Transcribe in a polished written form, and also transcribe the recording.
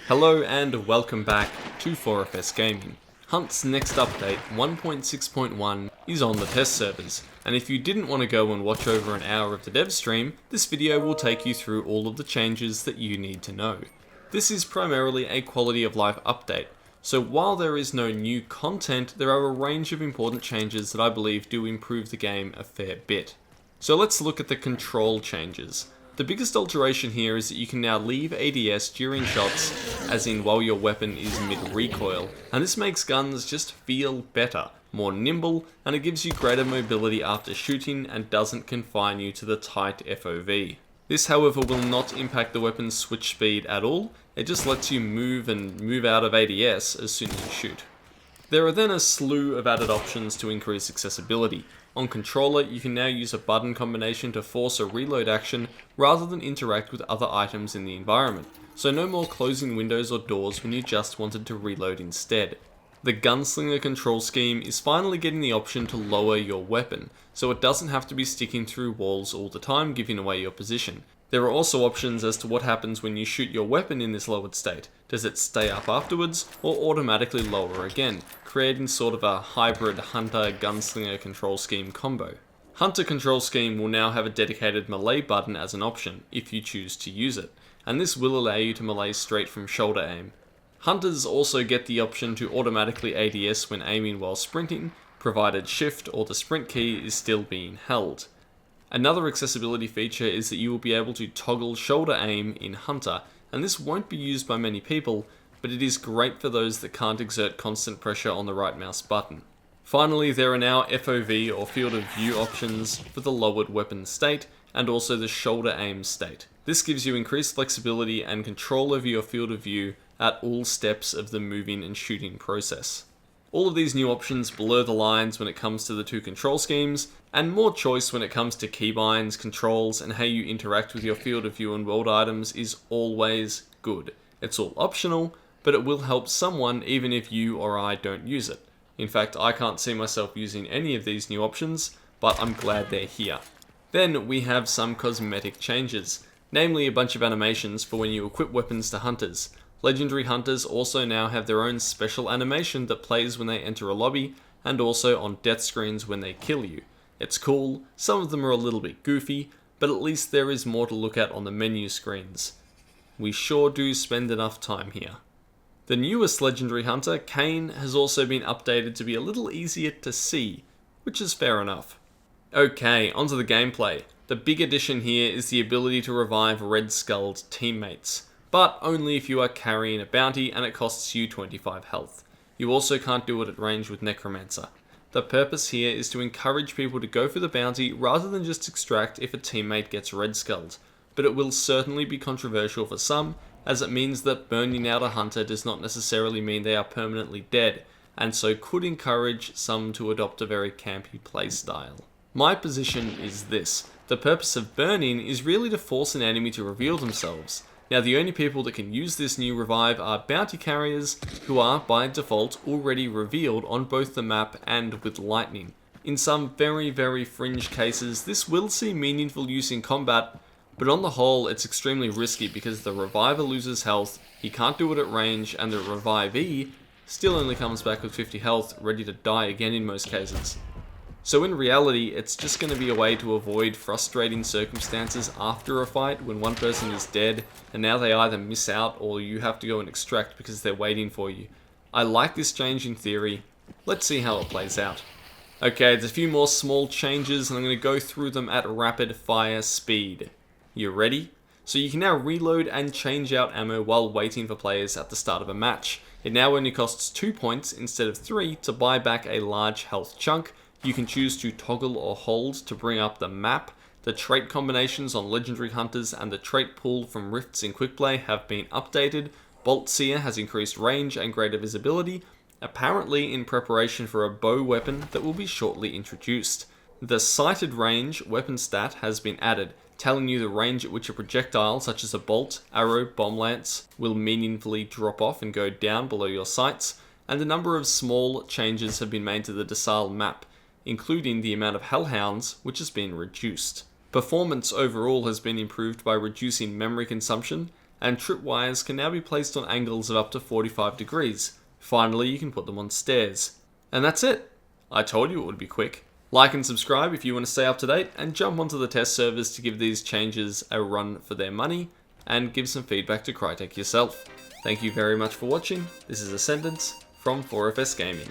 Hello and welcome back to 4FS Gaming. Hunt's next update, 1.6.1, is on the test servers, and if you didn't want to go and watch over an hour of the dev stream, this video will take you through all of the changes that you need to know. This is primarily a quality of life update, so while there is no new content, there are a range of important changes that I believe do improve the game a fair bit. So let's look at the control changes. The biggest alteration here is that you can now leave ADS during shots, as in while your weapon is mid-recoil, and this makes guns just feel better, more nimble, and it gives you greater mobility after shooting and doesn't confine you to the tight FOV. This however will not impact the weapon's switch speed at all, it just lets you move out of ADS as soon as you shoot. There are then a slew of added options to increase accessibility. On controller, you can now use a button combination to force a reload action rather than interact with other items in the environment, so no more closing windows or doors when you just wanted to reload instead. The Gunslinger control scheme is finally getting the option to lower your weapon, so it doesn't have to be sticking through walls all the time giving away your position. There are also options as to what happens when you shoot your weapon in this lowered state. Does it stay up afterwards, or automatically lower again, creating sort of a hybrid Hunter-Gunslinger control scheme combo. Hunter control scheme will now have a dedicated melee button as an option, if you choose to use it, and this will allow you to melee straight from shoulder aim. Hunters also get the option to automatically ADS when aiming while sprinting, provided shift or the sprint key is still being held. Another accessibility feature is that you will be able to toggle shoulder aim in Hunter, and this won't be used by many people, but it is great for those that can't exert constant pressure on the right mouse button. Finally, there are now FOV or field of view options for the lowered weapon state, and also the shoulder aim state. This gives you increased flexibility and control over your field of view at all steps of the moving and shooting process. All of these new options blur the lines when it comes to the two control schemes, and more choice when it comes to keybinds, controls, and how you interact with your field of view and world items is always good. It's all optional, but it will help someone even if you or I don't use it. In fact, I can't see myself using any of these new options, but I'm glad they're here. Then we have some cosmetic changes, namely a bunch of animations for when you equip weapons to hunters. Legendary hunters also now have their own special animation that plays when they enter a lobby, and also on death screens when they kill you. It's cool, some of them are a little bit goofy, but at least there is more to look at on the menu screens. We sure do spend enough time here. The newest legendary hunter, Kane, has also been updated to be a little easier to see, which is fair enough. Okay, onto the gameplay. The big addition here is the ability to revive red-skulled teammates, but only if you are carrying a bounty and it costs you 25 health. You also can't do it at range with Necromancer. The purpose here is to encourage people to go for the bounty rather than just extract if a teammate gets red-skulled, but it will certainly be controversial for some, as it means that burning out a hunter does not necessarily mean they are permanently dead, and so could encourage some to adopt a very campy playstyle. My position is this: the purpose of burning is really to force an enemy to reveal themselves. Now the only people that can use this new revive are bounty carriers, who are by default already revealed on both the map and with lightning. In some very fringe cases this will see meaningful use in combat, but on the whole it's extremely risky because the reviver loses health, he can't do it at range, and the revivee still only comes back with 50 health, ready to die again in most cases. So in reality, it's just going to be a way to avoid frustrating circumstances after a fight when one person is dead and now they either miss out or you have to go and extract because they're waiting for you. I like this change in theory. Let's see how it plays out. Okay, there's a few more small changes and I'm going to go through them at rapid fire speed. You ready? So you can now reload and change out ammo while waiting for players at the start of a match. It now only costs 2 points instead of 3 to buy back a large health chunk. You can choose to toggle or hold to bring up the map. The trait combinations on legendary hunters and the trait pool from rifts in quickplay have been updated. Bolt Seer has increased range and greater visibility, apparently in preparation for a bow weapon that will be shortly introduced. The sighted range weapon stat has been added, telling you the range at which a projectile such as a bolt, arrow, bomb lance will meaningfully drop off and go down below your sights, and a number of small changes have been made to the DeSalle map, including the amount of hellhounds, which has been reduced. Performance overall has been improved by reducing memory consumption, and tripwires can now be placed on angles of up to 45 degrees. Finally, you can put them on stairs. And that's it. I told you it would be quick. Like and subscribe if you want to stay up to date, and jump onto the test servers to give these changes a run for their money, and give some feedback to Crytek yourself. Thank you very much for watching. This is Ascendance from 4FS Gaming.